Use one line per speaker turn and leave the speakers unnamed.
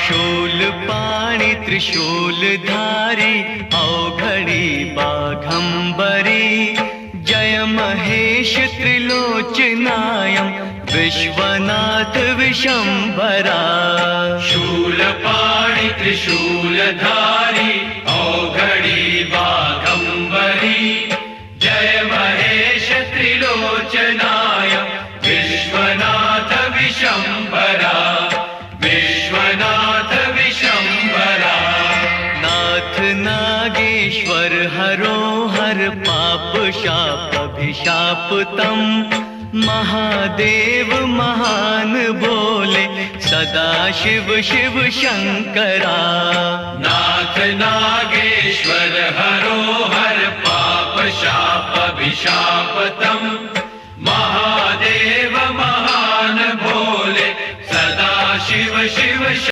शूलपाणि त्रिशूलधारी अवघड़ी बाघंबरी जय महेश त्रिलोचनायं विश्वनाथ विशंभरा।
शूलपाणि त्रिशूलधारी अवघड़ी बाघंबरी जय महेश त्रिलोचनाय विश्वनाथ विशंभरा। विश्वनाथ विशंभरा।
नाथ नागेश्वर हरो हर पाप शाप अभिशाप तम महादेव महान बोले सदा शिव शिव शंकरा।
नाथ नागेश्वर हरो हर पाप शाप अभिशाप तम महादेव महान भोले सदा शिव शिव